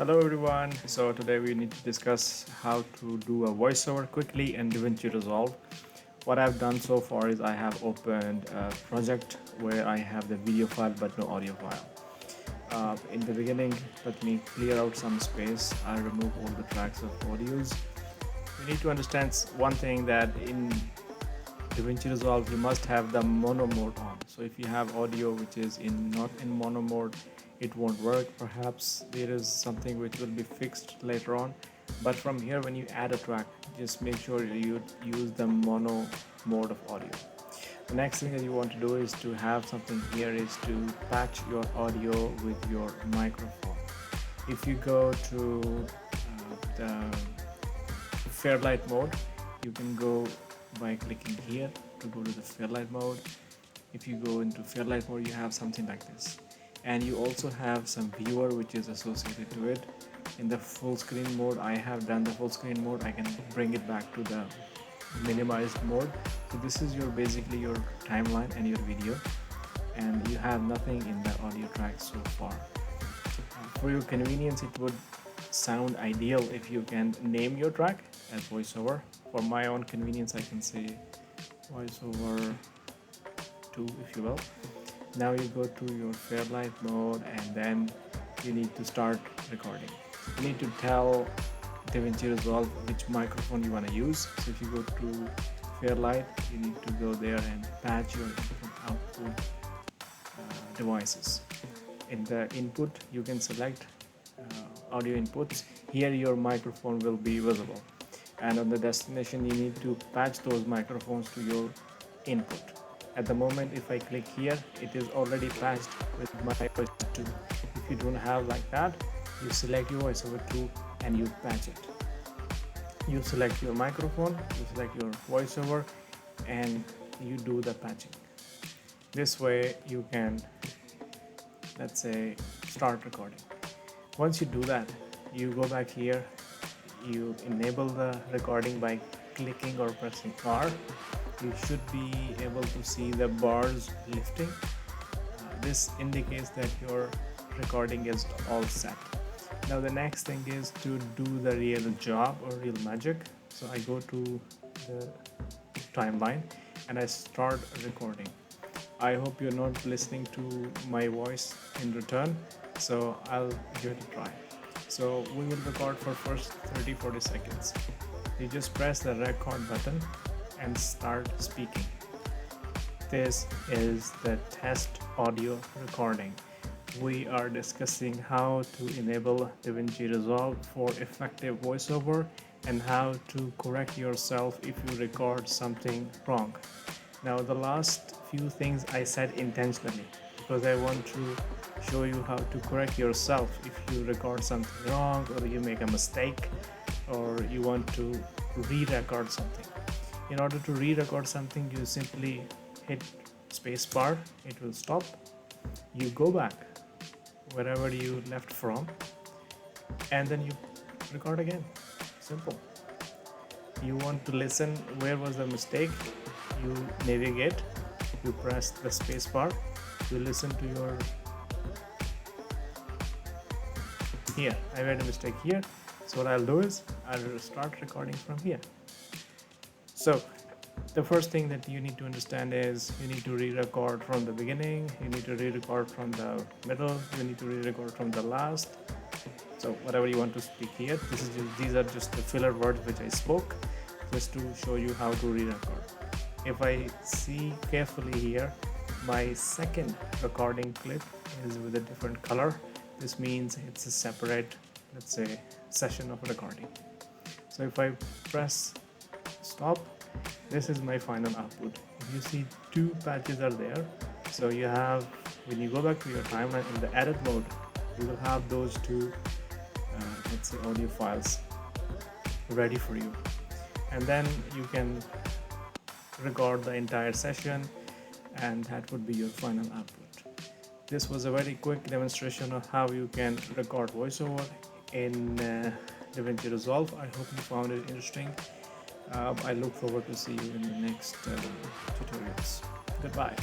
Hello everyone. So today we need to discuss how to do a voiceover quickly in DaVinci Resolve. What I've done so far is I have opened a project where I have the video file but no audio file. In the beginning, let me clear out some space. I remove all the tracks of audios. You need to understand one thing, that in DaVinci Resolve you must have the mono mode on. So if you have audio which is not in mono mode, it won't work. Perhaps there is something which will be fixed later on, but from here when you add a track, just make sure you use the mono mode of audio. The next thing that you want to do is to have something here is to patch your audio with your microphone. If you go to the Fairlight mode, you can go by clicking here to go to the Fairlight mode. If you go into Fairlight mode, you have something like this, and you also have some viewer which is associated to it. In the full screen mode, I have done the full screen mode. I can bring it back to the minimized mode. So this is basically your timeline and your video, and you have nothing in the audio track so far. For your convenience, it would sound ideal if you can name your track as voiceover. For my own convenience, I can say voiceover 2, if you will. Now you go to your Fairlight mode, and then you need to start recording. You need to tell DaVinci Resolve which microphone you want to use. So if you go to Fairlight, you need to go there and patch your input-output devices. In the input, you can select audio inputs. Here your microphone will be visible, and on the destination you need to patch those microphones to your input. At the moment, if I click here, it is already patched with my voiceover 2. If you don't have like that, you select your voiceover 2 and you patch it. You select your microphone, you select your voiceover, and you do the patching. This way you can, let's say, start recording. Once you do that, you go back here, you enable the recording by clicking or pressing R. You should be able to see the bars lifting. This indicates that your recording is all set. Now the next thing is to do the real job or real magic. So I go to the timeline and I start recording. I hope you're not listening to my voice in return, so I'll give it a try. So we will record for first 30-40 seconds. You just press the record button and start speaking. This is the test audio recording. We are discussing how to enable DaVinci Resolve for effective voiceover and how to correct yourself if you record something wrong. Now the last few things I said intentionally because I want to show you how to correct yourself if you record something wrong, or you make a mistake, or you want to re-record something. In order to re-record something, you simply hit spacebar, it will stop. You go back wherever you left from, and then you record again. Simple. You want to listen where was the mistake, you navigate, you press the spacebar, you listen to your, here, I made a mistake here. So what I'll do is I'll start recording from here. So the first thing that you need to understand is you need to re-record from the beginning, you need to re-record from the middle, you need to re-record from the last. So whatever you want to speak here, these are just the filler words which I spoke just to show you how to re-record. If I see carefully here, my second recording clip is with a different color. This means it's a separate, let's say, session of recording. So if I press stop, this is my final output. If you see two patches are there, so you have, when you go back to your timeline in the edit mode, you will have those two let's say audio files ready for you, and then you can record the entire session, and that would be your final output. This was a very quick demonstration of how you can record voiceover in DaVinci Resolve. I hope you found it interesting. I look forward to see you in the next tutorials. Goodbye.